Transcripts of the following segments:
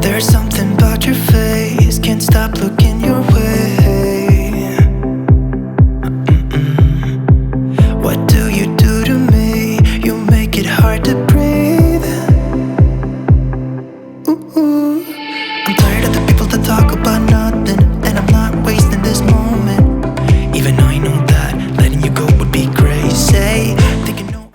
There's something about your face, can't stop looking your way. What do you do to me? You make it hard to breathe. Ooh. I'm tired of the people that talk about nothing, and I'm not wasting this moment. Even though I know that letting you go would be crazy. Thinking no.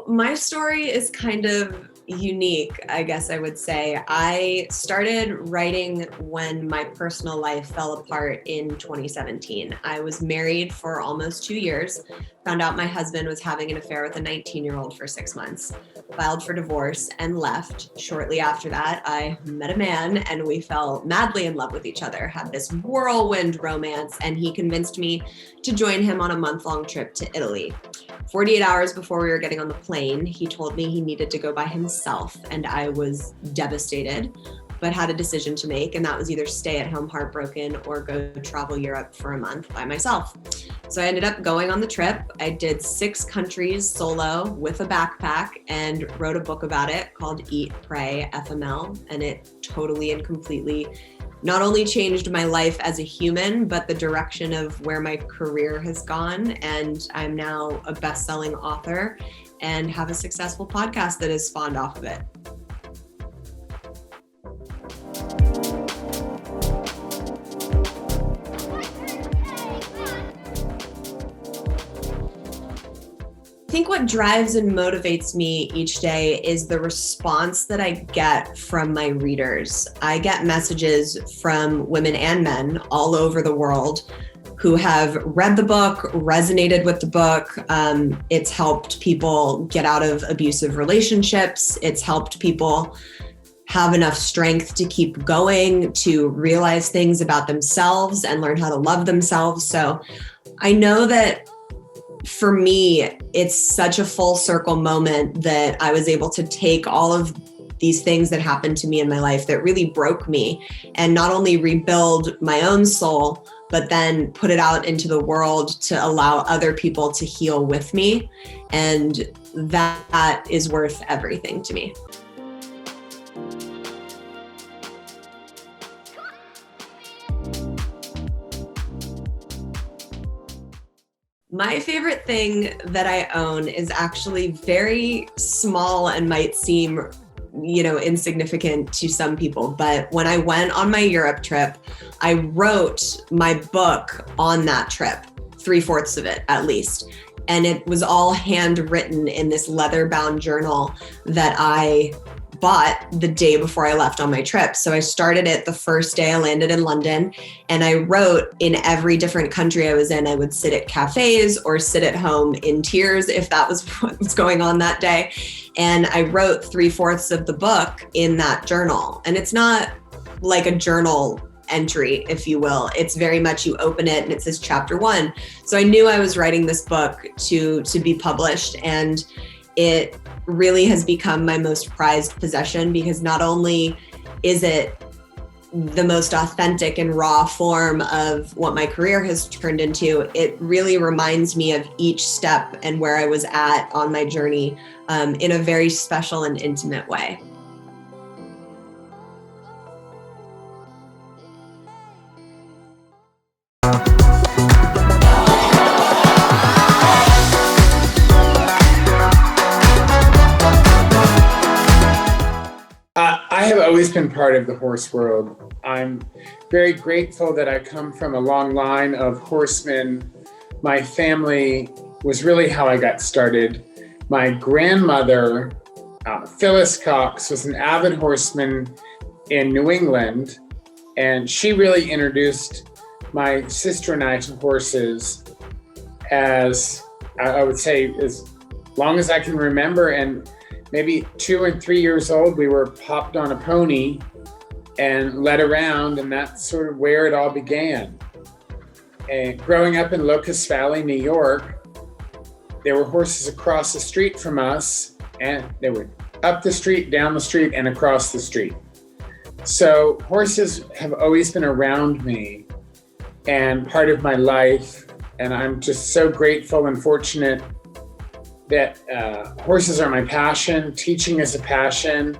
My story is kind of unique, I guess I would say. I started writing when my personal life fell apart in 2017. I was married for almost 2 years, found out my husband was having an affair with a 19-year-old for 6 months, filed for divorce and left. Shortly after that, I met a man and we fell madly in love with each other, had this whirlwind romance, and he convinced me to join him on a month-long trip to Italy. 48 hours before we were getting on the plane, he told me he needed to go by himself, and I was devastated, but had a decision to make, and that was either stay at home heartbroken or go travel Europe for a month by myself. So I ended up going on the trip. I did 6 countries solo with a backpack and wrote a book about it called Eat, Pray, FML, and it totally and completely not only changed my life as a human, but the direction of where my career has gone. And I'm now a best-selling author and have a successful podcast that has spawned off of it. I think what drives and motivates me each day is the response that I get from my readers. I get messages from women and men all over the world who have read the book, resonated with the book. It's helped people get out of abusive relationships. It's helped people have enough strength to keep going, to realize things about themselves and learn how to love themselves. So I know that for me, it's such a full circle moment that I was able to take all of these things that happened to me in my life that really broke me and not only rebuild my own soul, but then put it out into the world to allow other people to heal with me. And that is worth everything to me. My favorite thing that I own is actually very small and might seem, insignificant to some people. But when I went on my Europe trip, I wrote my book on that trip, 3/4 of it at least. And it was all handwritten in this leather-bound journal that I bought the day before I left on my trip. So I started it the first day I landed in London, and I wrote in every different country I was in. I would sit at cafes or sit at home in tears if that was what was going on that day. And I wrote 3/4 of the book in that journal. And it's not like a journal entry, if you will. It's very much you open it and it says chapter 1. So I knew I was writing this book to be published, and it really has become my most prized possession because not only is it the most authentic and raw form of what my career has turned into, it really reminds me of each step and where I was at on my journey in a very special and intimate way. I have always been part of the horse world. I'm very grateful that I come from a long line of horsemen. My family was really how I got started. My grandmother, Phyllis Cox, was an avid horseman in New England, and she really introduced my sister and I to horses as, I would say, as long as I can remember. And maybe 2 and 3 years old, we were popped on a pony and led around, and that's sort of where it all began. And growing up in Locust Valley, New York, there were horses across the street from us, and they were up the street, down the street, and across the street. So horses have always been around me and part of my life, and I'm just so grateful and fortunate that horses are my passion, teaching is a passion,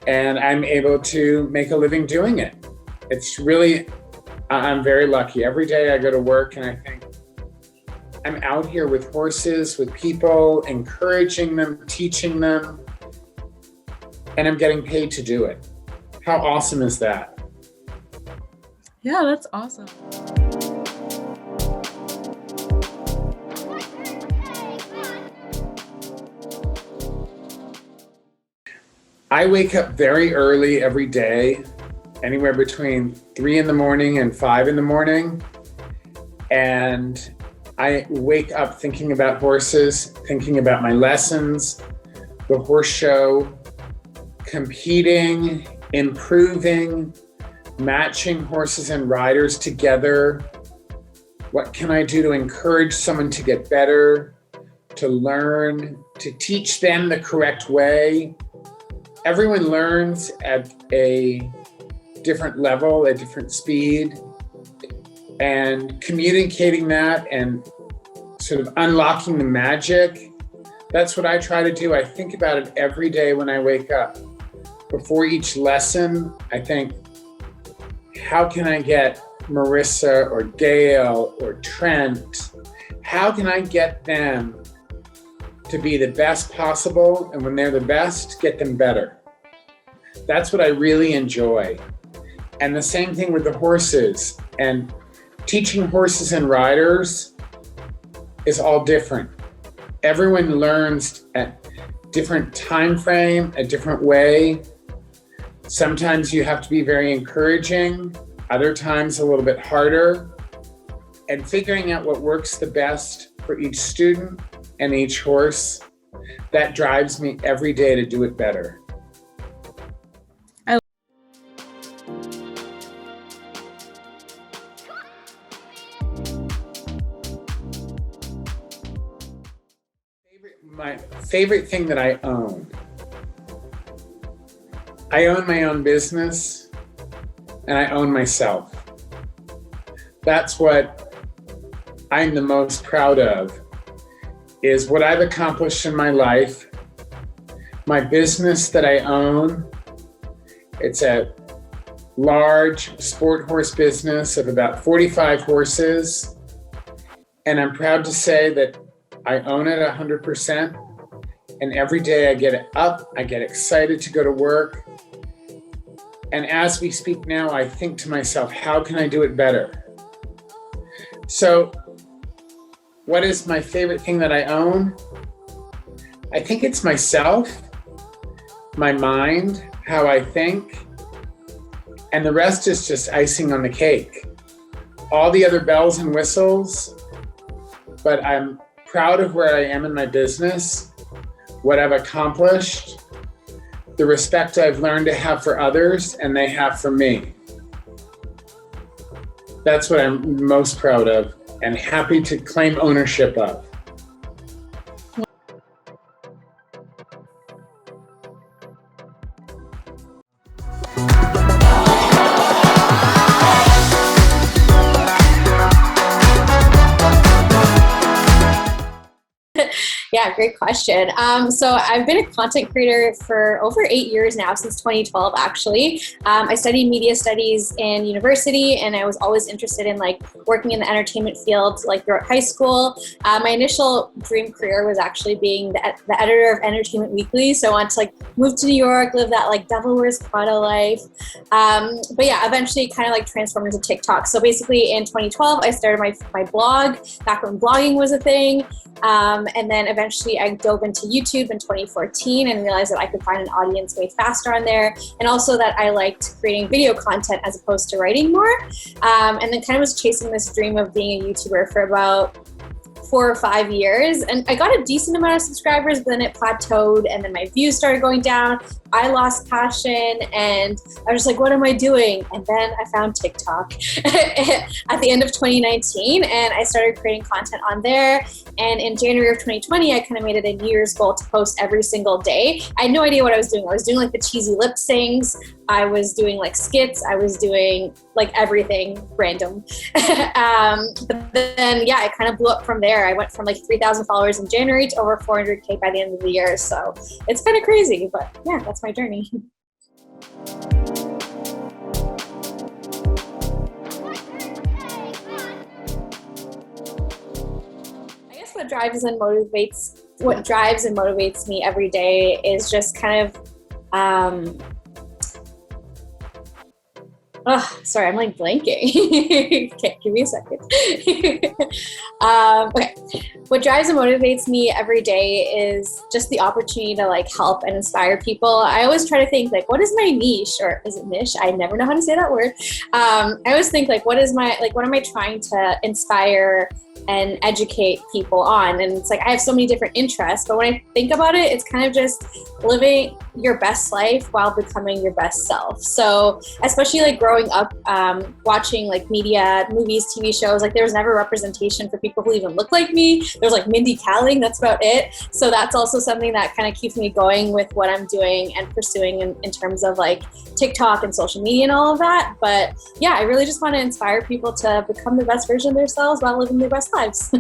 and I'm able to make a living doing it. It's really, I'm very lucky. Every day I go to work and I think, I'm out here with horses, with people, encouraging them, teaching them, and I'm getting paid to do it. How awesome is that? Yeah, that's awesome. I wake up very early every day, anywhere between 3 in the morning and 5 in the morning. And I wake up thinking about horses, thinking about my lessons, the horse show, competing, improving, matching horses and riders together. What can I do to encourage someone to get better, to learn, to teach them the correct way? Everyone learns at a different level, a different speed, and communicating that and sort of unlocking the magic. That's what I try to do. I think about it every day when I wake up. Before each lesson, I think, how can I get Marissa or Gail or Trent, how can I get them to be the best possible? And when they're the best, get them better. That's what I really enjoy. And the same thing with the horses. And teaching horses and riders is all different. Everyone learns at different time frame, a different way. Sometimes you have to be very encouraging, other times a little bit harder. And figuring out what works the best for each student and each horse, that drives me every day to do it better. My favorite thing that I own my own business and I own myself. That's what I'm the most proud of, is what I've accomplished in my life. My business that I own, it's a large sport horse business of about 45 horses. And I'm proud to say that I own it 100%. And every day I get up, I get excited to go to work. And as we speak now, I think to myself, how can I do it better? So what is my favorite thing that I own? I think it's myself, my mind, how I think, and the rest is just icing on the cake. All the other bells and whistles, but I'm proud of where I am in my business, what I've accomplished, the respect I've learned to have for others and they have for me. That's what I'm most proud of and happy to claim ownership of. Yeah, great question. So I've been a content creator for over 8 years now, since 2012, actually. I studied media studies in university, and I was always interested in working in the entertainment field, throughout high school. My initial dream career was actually being the editor of Entertainment Weekly. So I wanted to move to New York, live that Devil Wears Prada life. But yeah, eventually kind of transformed into TikTok. So basically in 2012, I started my blog back when blogging was a thing. And then eventually I dove into YouTube in 2014 and realized that I could find an audience way faster on there. And also that I liked creating video content as opposed to writing more. And then kind of was chasing this dream of being a YouTuber for about 4 or 5 years, and I got a decent amount of subscribers, but then it plateaued, and then my views started going down. I lost passion, and I was just like, what am I doing? And then I found TikTok at the end of 2019, and I started creating content on there. And in January of 2020, I kind of made it a New Year's goal to post every single day. I had no idea what I was doing. I was doing like the cheesy lip syncs. I was doing like skits. I was doing like everything random. But then, yeah, it kind of blew up from there. I went from like 3,000 followers in January to over 400K by the end of the year. So it's kind of crazy, but yeah, that's my journey. I guess what drives and motivates me every day is just kind of, sorry, I'm like blanking. Okay, give me a second. Okay, what drives and motivates me every day is just the opportunity to like help and inspire people. I always try to think like, what is my niche, or is it niche? I never know how to say that word. I always think like, what am I trying to inspire and educate people on? And it's like, I have so many different interests, but when I think about it, it's kind of just living your best life while becoming your best self. So especially like growing up, watching like media, movies, TV shows, like there was never representation for people who even look like me. There's like Mindy Kaling, that's about it. So that's also something that kind of keeps me going with what I'm doing and pursuing in terms of like TikTok and social media and all of that. But yeah, I really just want to inspire people to become the best version of themselves while living their best lives.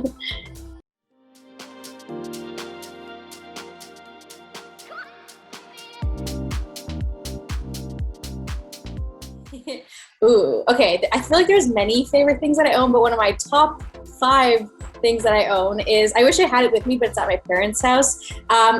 Ooh, okay. I feel like there's many favorite things that I own, but one of my top 5 things that I own is, I wish I had it with me, but it's at my parents' house.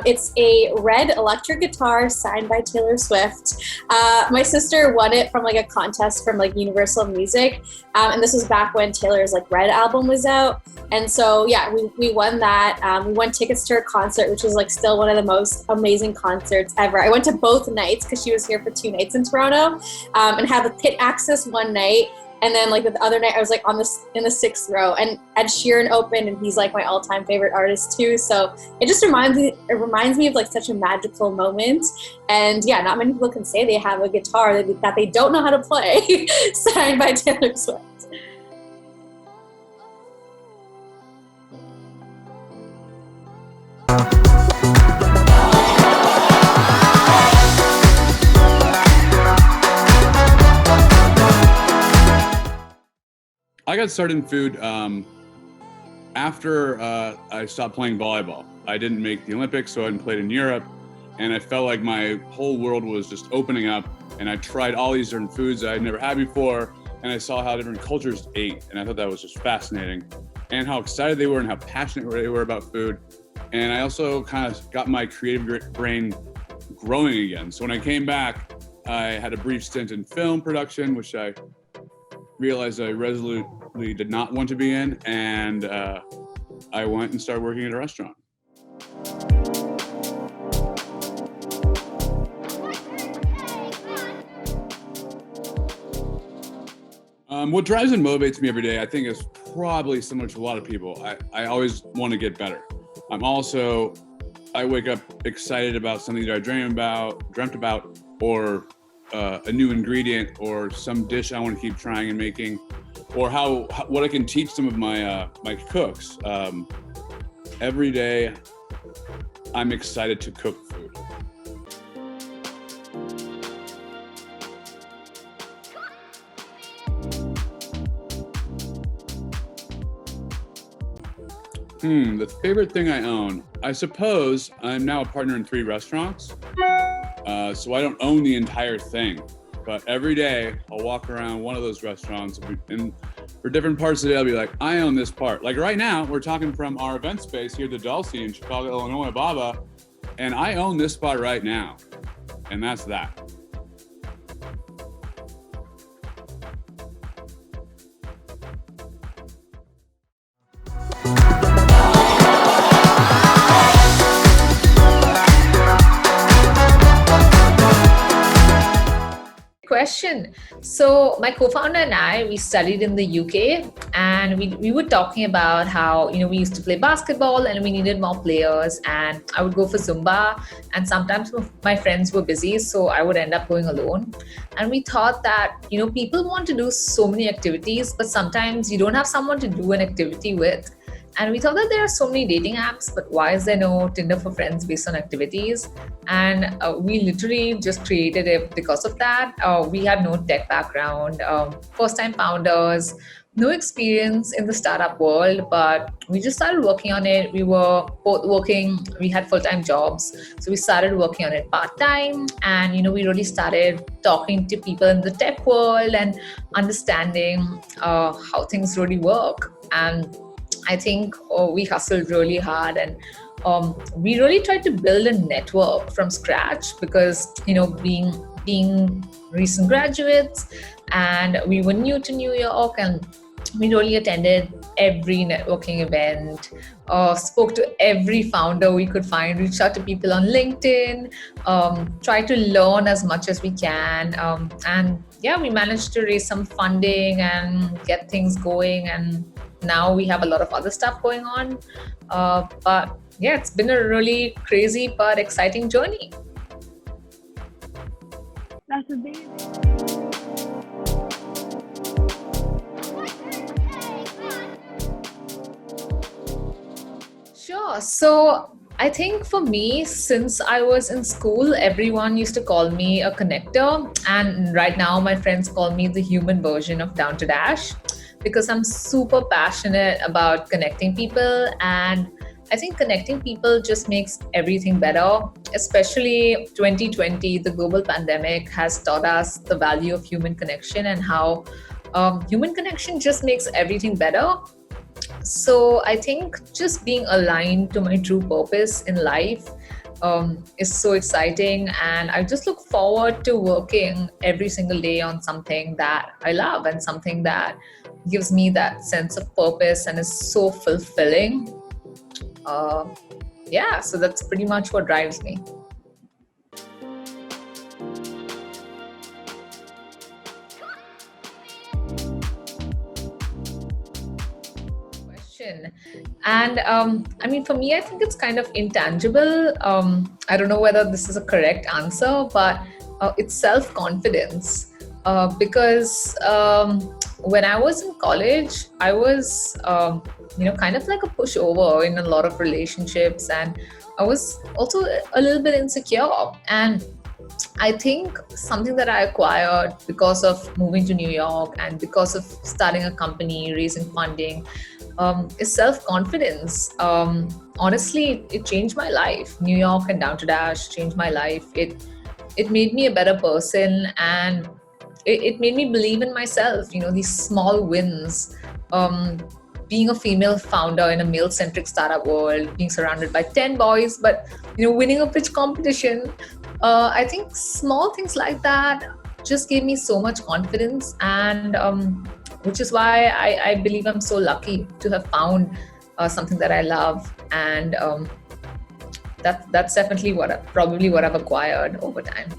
It's a red electric guitar signed by Taylor Swift. My sister won it from like a contest from like Universal Music. And this was back when Taylor's like Red album was out. And so, yeah, we won that. We won tickets to her concert, which was like still one of the most amazing concerts ever. I went to both nights because she was here for 2 nights in Toronto, and had the pit access one night. And then like the other night I was like in the 6th row, and Ed Sheeran opened, and he's like my all-time favorite artist too. So it just reminds me of like such a magical moment. And yeah, not many people can say they have a guitar that they don't know how to play signed by Taylor Swift. I got started in food after I stopped playing volleyball. I didn't make the Olympics, so I hadn't played in Europe, and I felt like my whole world was just opening up, and I tried all these different foods that I'd never had before, and I saw how different cultures ate, and I thought that was just fascinating, and how excited they were and how passionate they were about food. And I also kind of got my creative brain growing again. So when I came back, I had a brief stint in film production, which I realized I resolutely did not want to be in, and I went and started working at a restaurant. What drives and motivates me every day, I think, is probably similar to a lot of people. I always want to get better. I wake up excited about something that I dreamt about, or a new ingredient, or some dish I want to keep trying and making, or what I can teach some of my cooks. Every day, I'm excited to cook food. The favorite thing I own, I suppose I'm now a partner in 3 restaurants. So I don't own the entire thing, but every day I'll walk around one of those restaurants, and for different parts of the day, I'll be like, I own this part. Like right now, we're talking from our event space here at the Dulce in Chicago, Illinois, Baba, and I own this spot right now, and that's that. question. So my co-founder and I, we studied in the UK, and we were talking about how, we used to play basketball and we needed more players, and I would go for Zumba, and sometimes my friends were busy, so I would end up going alone. And we thought that, people want to do so many activities, but sometimes you don't have someone to do an activity with. And we thought that there are so many dating apps, but why is there no Tinder for friends based on activities? And we literally just created it because of that. We had no tech background, first-time founders, no experience in the startup world, but we just started working on it. We were both working, we had full-time jobs. So we started working on it part-time, and, we really started talking to people in the tech world and understanding how things really work. And I think we hustled really hard, and we really tried to build a network from scratch because, being recent graduates, and we were new to New York, and we really attended every networking event, spoke to every founder we could find, reached out to people on LinkedIn, tried to learn as much as we can. And yeah, we managed to raise some funding and get things going. And now we have a lot of other stuff going on. But yeah, it's been a really crazy but exciting journey. That's amazing. Sure. So I think for me, since I was in school, everyone used to call me a connector. And right now my friends call me the human version of Down to Dash, because I'm super passionate about connecting people. And I think connecting people just makes everything better, especially 2020. The global pandemic has taught us the value of human connection and how human connection just makes everything better. So I think just being aligned to my true purpose in life is so exciting, and I just look forward to working every single day on something that I love and something that gives me that sense of purpose and is so fulfilling. So that's pretty much what drives me. And for me, I think it's kind of intangible. I don't know whether this is a correct answer, but it's self-confidence. Because when I was in college, I was, kind of like a pushover in a lot of relationships, and I was also a little bit insecure. And I think something that I acquired because of moving to New York and because of starting a company, raising funding, is self-confidence. Honestly, it changed my life. New York and Down to Dash changed my life. It made me a better person, and it made me believe in myself. These small wins, being a female founder in a male-centric startup world, being surrounded by 10 boys, but winning a pitch competition. I think small things like that just gave me so much confidence, and which is why I believe I'm so lucky to have found something that I love, and that's definitely what I've acquired over time.